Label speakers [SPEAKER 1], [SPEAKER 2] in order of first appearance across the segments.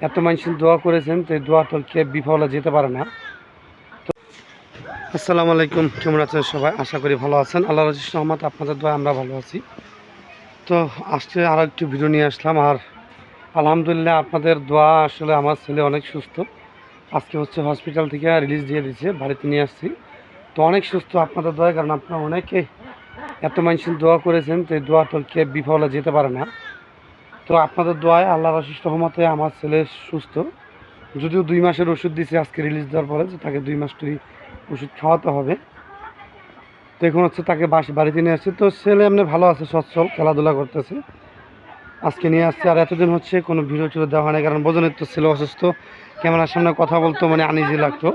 [SPEAKER 1] এত মানুষের দোয়া করেছেন, তো এই দোয়া তো কে বিফলে যেতে পারে না। তো আসসালামু আলাইকুম, কেমন আছেন সবাই? আশা করি ভালো আছেন। আল্লাহ রাজিজ রহমত আপনাদের দোয়া আমরা ভালো আছি। তো আজকে আরও একটু ভিডিও নিয়ে আসলাম, আর আলহামদুলিল্লাহ আপনাদের দোয়া আসলে আমার ছেলে অনেক সুস্থ। আজকে হসপিটাল থেকে রিলিজ দিয়ে দিচ্ছে, বাড়িতে নিয়ে আসছি। তো অনেক সুস্থ আপনাদের দোয়া, কারণ আপনারা অনেকে এত মানুষের দোয়া করেছেন, তো এই দোয়া তো কে বিফলে যেতে পারে না। তো আপনাদের দোয়ায় আল্লাহর অশেষ রহমতে আমার ছেলে সুস্থ। যদিও 2 মাসের ওষুধ দিয়েছে আজকে রিলিজ দেওয়ার পরে, যে তাকে 2 মাস ওষুধ খাওয়াতে হবে। তো এখন তাকে বাড়িতে নিয়ে আসছে। তো ছেলে এমনি ভালো আছে, সচ্ছল, খেলাধুলা করতেছে। আজকে নিয়ে আসছে। আর এতদিন কোনো ভিডিও টিডিও দেওয়া হয় না, কারণ বোঝনের তো ছেলে অসুস্থ, ক্যামেরার সামনে কথা বলতো আনইজি লাগতো।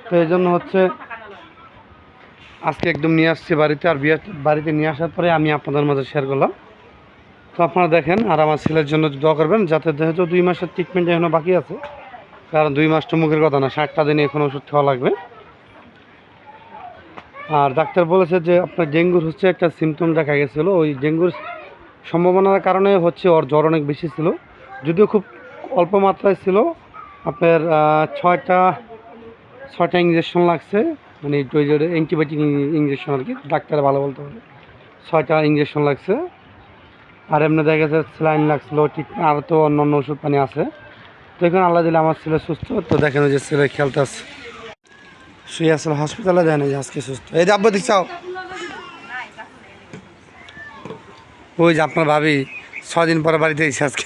[SPEAKER 1] তো এই জন্য আজকে একদম নিয়ে আসছি বাড়িতে। আর বাড়িতে নিয়ে আসার পরে আমি আপনাদের মাঝে শেয়ার করলাম। তো আপনারা দেখেন, আর আমার ছেলের জন্য দোয়া করবেন, যাতে যেহেতু 2 মাসের ট্রিটমেন্ট এখনও বাকি আছে। কারণ 2 মাস তো মুখের কথা না, 60টা দিনে এখন ওষুধ খাওয়া লাগবে। আর ডাক্তার বলেছে যে আপনার ডেঙ্গুর একটা সিমটম দেখা গেছিলো। ওই ডেঙ্গুর সম্ভাবনার কারণে ওর জ্বর অনেক বেশি ছিল, যদিও খুব অল্প মাত্রায় ছিল। আপনার 6টা ইঞ্জেকশন লাগছে, মানে অ্যান্টিবায়োটিক ইঞ্জেকশন আর কি, ডাক্তার ভালো বলতে হবে। 6টা ইঞ্জেকশন লাগছে। আর এমনি দেখা গেছে স্যালাইন লাগছিলো, ঠিক আর তো অন্য ওষুধ পানি আছে। তো এখন আল্লাহ দিলে আমার ছেলে সুস্থ। তো দেখেন যে ছেলে খেলতে আছে, শুয়ে আসলে হসপিটালে যায় না, যে আজকে সুস্থ। এই যে আব্বা দেখছাও, ওই যে আপনার ভাবি 6 দিন পরে বাড়িতে এসে আজকে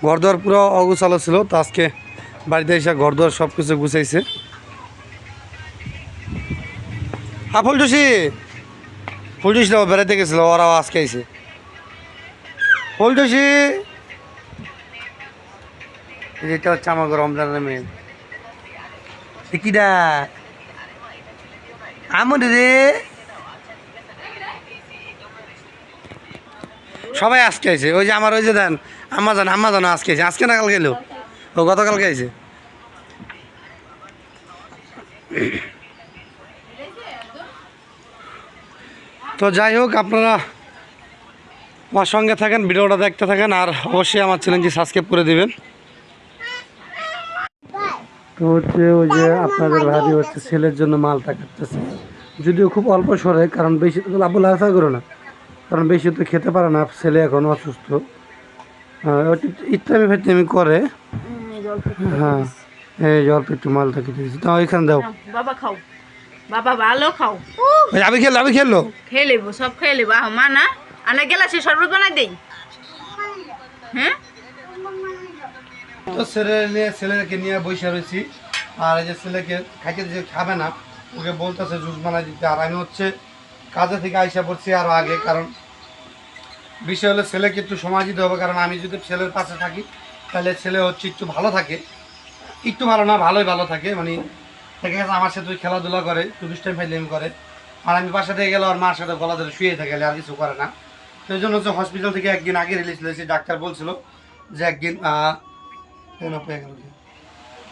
[SPEAKER 1] ঘরদুয়ার পুরো অগুছালো ছিল। তো আজকে বাড়িতে এসে ঘরদুয়ার সব কিছু গুছাইছে। হ্যাঁ ফুলটুসি বেড়াতে গেছিলো, ওরাও আজকে আইছে। ফুলটুসি, এটা হচ্ছে আমাকে রমজানের মেয়ে। কিডা আমর রে, সবাই আজকে আইছে। ওই যে আমার ওই যে দেন আম্মা জানো আজকে আইছে। আজকে না কাল গেল, ও গতকালকে আইছে। তো যাই হোক, আপনারা আমার সঙ্গে থাকেন, ভিডিওটা দেখতে থাকেন, আর অবশ্যই আমার চ্যানেলটি সাবস্ক্রাইব করে দেবেন। তো ওই যে আপনাদের ভাবি ছেলের জন্য মালটা কাটতেছে, যদিও খুব অল্প সরে, কারণ বেশি তো লাভ লাফা করো না, কারণ বেশি তো খেতে পারে না ছেলে, এখন অসুস্থ। ইত্যামি ফেটনামি করে। হ্যাঁ, এই অল্প একটু মালটা কেটে দিচ্ছি, তো ওইখানে দাও।
[SPEAKER 2] বাবা খাও, বাবা ভালো খাও।
[SPEAKER 1] আমি খেললো
[SPEAKER 2] খেয়ে নেবো, সব খেয়ে নেবো। মা না আনা গেলাসে শরবত বানাই দেই। হ্যাঁ,
[SPEAKER 1] তো ছেলেকে নিয়ে বসে রয়েছি। আর এই যে ছেলেকে খাইতে যে খাবে না, ওকে বলতেছে জুস বানাই দিতে। আর আমি কাজে থেকে আইসা পড়ছি আরও আগে, কারণ বিষয় হলো ছেলেকে একটু সময় দিতে হবে। কারণ আমি যদি ছেলের পাশে থাকি, তাহলে ছেলে একটু ভালো থাকে, একটু ভালো না ভালো থাকে। মানে দেখা গেছে আমার সাথে খেলাধুলা করে, একটু দুষ্টাইম ফাইলাম করে। আর আমি বাসা থেকে গেলে আর মার সাথে গলা ধরে শুয়ে থাকে, আর কিছু করে না। তো এই জন্য হসপিটাল থেকে একদিন আগে রিলিজ দিয়েছি। ডাক্তার বলছিল যে একদিন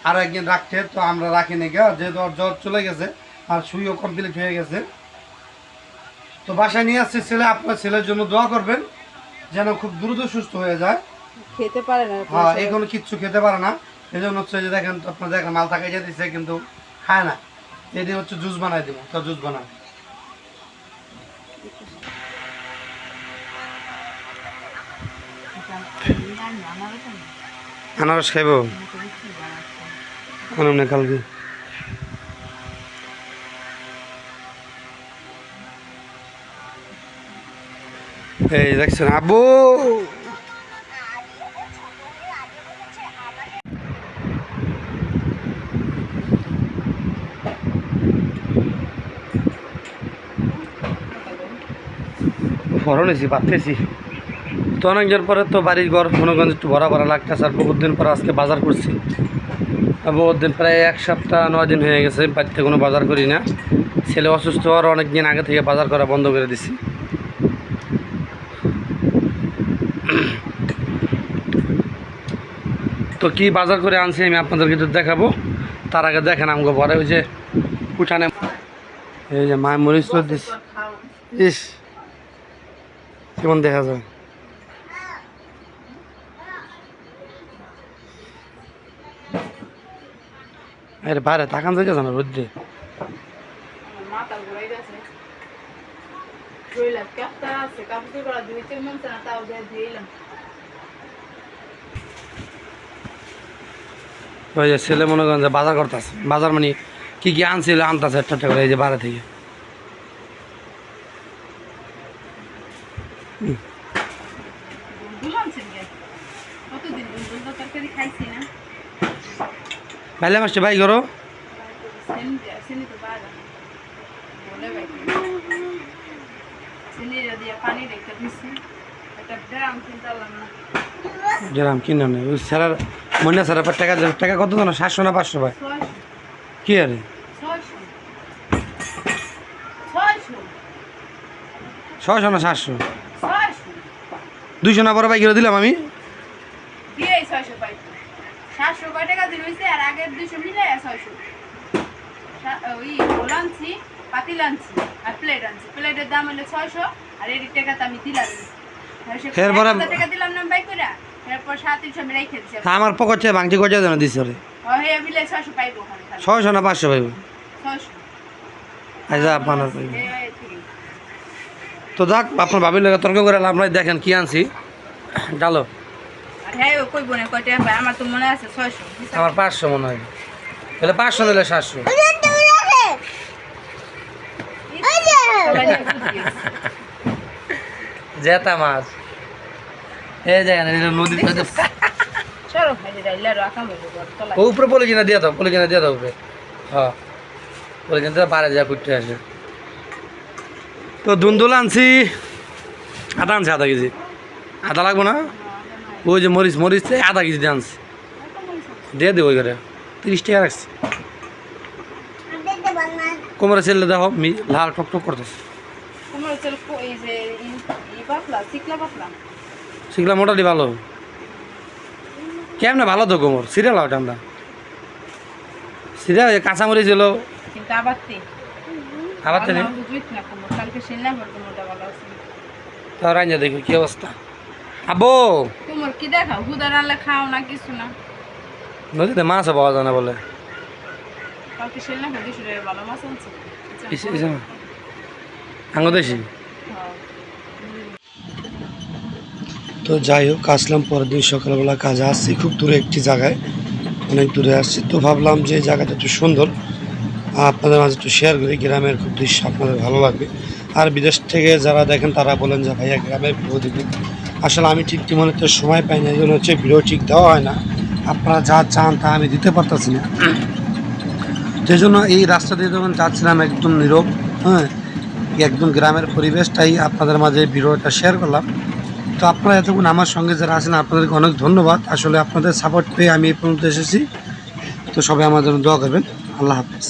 [SPEAKER 1] আরও একদিন রাখতে, তো আমরা রাখিনি গা, যেহেতু জ্বর চলে গেছে আর শুয়েও কমপ্লিট হয়ে গেছে। তো বাসায় নিয়ে আসছে ছেলে। আপনার ছেলের জন্য দোয়া করবেন, যেন খুব দ্রুত সুস্থ হয়ে যায়।
[SPEAKER 2] খেতে পারে না।
[SPEAKER 1] হ্যাঁ, এখনো কিচ্ছু খেতে পারে না। এই জন্য যে দেখেন, আপনার দেখেন মাল থাকাই যেতেছে, কিন্তু খায় না। এদিন জুস বানাই দিব, তো জুস বানায়। আনারস খাইব না কালকে। এই দেখছেন আব্বু, ফরনেছি পাতেছি। তো অনেকদিন পরে তো বাড়ির ঘর মনে করেন একটু ভরা লাগতেছে। আর বহুত দিন পরে আজকে বাজার করছি। বহুত দিন, প্রায় 1 সপ্তাহ 9 দিন হয়ে গেছে বাড়িতে কোনো বাজার করি না। ছেলে অসুস্থ হওয়ার অনেক দিন আগে থেকে বাজার করা বন্ধ করে দিছি। তো কি বাজার করে আনছি আমি আপনাদেরকে একটু দেখাবো। তার আগে দেখেন আমাকে ঘরে ওই যে উঠানে এই যে মায়ের মরিচ দিচ্ছি। ইস, কেমন দেখা যায়। আরে বাইরে তাকান যাইতেছে না রোদ্রে।
[SPEAKER 2] মাথা ঘুরাই গেছে শরীরে কাঁপতে আছে কাঁপতে করা ধুইতে মন চায় না তাও ধুইলাম
[SPEAKER 1] ওই যে ছেলে মনে করেন যে বাজার করতেছে, বাজার মানে কি কি আনছিল আনতেছে একটা করে এই যে বাইরে থেকে।
[SPEAKER 2] দুল আনছেন গে কতদিন দুল তরকারি খাইছি না
[SPEAKER 1] ভাইলে মাসটি ভাই করো
[SPEAKER 2] চিনি তো বাজা বলে ভাই চিনি দিয়ে পানি রেখে দিছি একটা ড্রাম কিনতাম না
[SPEAKER 1] যেরাম কিনা নেই ওই স্যার মনে স্যার টাকা টাকা কত জানো 700 না 500 ভাই
[SPEAKER 2] 600
[SPEAKER 1] কি আরে 600 না 700 200 না বড় ভাই করে দিলাম আমি
[SPEAKER 2] দিয়ে 600 পাই 700 কয় টাকা দিন হইছে আর আগের 200 মিলে 600 ওই রোল আনছি পাতিল আনছি আর প্লেট আনছি প্লেটের দাম হলো 600 আর এর টাকাটা আমি দিলাম
[SPEAKER 1] এরপরে
[SPEAKER 2] টাকা দিলাম না বাই কইরা এরপর 700 আমি রেখে দিছি
[SPEAKER 1] আমার পকেটে ভাঙটি কত জানো দিছে রে
[SPEAKER 2] ও হে মিলে 600 পাইবো ওখানে
[SPEAKER 1] 600 না 500 পাইবো
[SPEAKER 2] 600
[SPEAKER 1] আচ্ছা আপনার পাইবো। তো যাক আপনার ভাবির লাগে তর্ক করে লাভ নাই, দেখেন কি আনছি ডালো।
[SPEAKER 2] আর হ্যাঁ কইবো না কয় টাকা পাই আমার তো মনে আছে 600
[SPEAKER 1] আমার 500 মনে হয়, তাহলে 500 নিলে 700। জেতা মাছ এই জায়গা নদীর কাছে
[SPEAKER 2] চলো ভাই ডাইলা রাখা মইবো তলা
[SPEAKER 1] উপরে পলিথিনা দিয়ে দাও, পলিথিনা দিয়ে দাও উপরে। হ্যাঁ পলিথিন তো বাইরে যা করতে আসে। তো দুন্দুল আনছি আদা আনছি আধা কেজি, আদা লাগবো না ওই যে মরিচ মরিচ আধা কেজি দিয়ে আনছি দিয়ে দেবো ওই করে 30 টাকা রাখছি। কোমরে ছেলে দেখো লাল টক টক করতেছে,
[SPEAKER 2] তোমার চল এই যে ই পাতলা চিকলা পাতলা
[SPEAKER 1] সেগুলো মোটামুটি ভালো কেমন ভালো তো কোমর সিরিয়াল ওটা আমরা সিরিয়াল কাঁচামরিচ ছিল
[SPEAKER 2] কিন্তু আবারতে
[SPEAKER 1] আবার তো নেই
[SPEAKER 2] বুঝুইত না কোমর কালকে সেনা ভর কোমরটা ভালো আছে
[SPEAKER 1] তাও রাঞ্জা দেখো কি অবস্থা। আব্বু
[SPEAKER 2] কোমর কি দেখাও হুদার আনলে খাও না কিছু না
[SPEAKER 1] নদীতে মাছও পাওয়া যায় না বলে
[SPEAKER 2] কালকে সেনা ভর দিছিল ভালো মাছ আনছে
[SPEAKER 1] আঙ্গদেশি। তো যাই হোক আসলাম পরের দিন সকালবেলা কাজে আসছি খুব দূরে একটি জায়গায়, অনেক দূরে আসছি। তো ভাবলাম যে এই জায়গাটা একটু সুন্দর, আপনাদের মাঝে একটু শেয়ার করি, গ্রামের খুব দৃশ্য আপনাদের ভালো লাগবে। আর বিদেশ থেকে যারা দেখেন তারা বলেন যে ভাইয়া গ্রামের ভিডিও দেখি, আসলে আমি ঠিক মনে তো সময় পাই না, এই জন্য হচ্ছে ভিডিও ঠিক দেওয়া হয় না। আপনারা যা চান তা আমি দিতে পারতেছি না, সেই জন্য এই রাস্তা দিয়ে যখন যাচ্ছিলাম একদম নীরব, হ্যাঁ একদম গ্রামের পরিবেশটাই আপনাদের মাঝে ভিডিওটা শেয়ার করলাম। তো আপনারা এতক্ষণ আমার সঙ্গে যারা আছেন আপনাদেরকে অনেক ধন্যবাদ, আসলে আপনাদের সাপোর্ট পেয়ে আমি এই পর্যন্ত এসেছি। তো সবাই আমার জন্য দোয়া করবেন। আল্লাহ হাফেজ।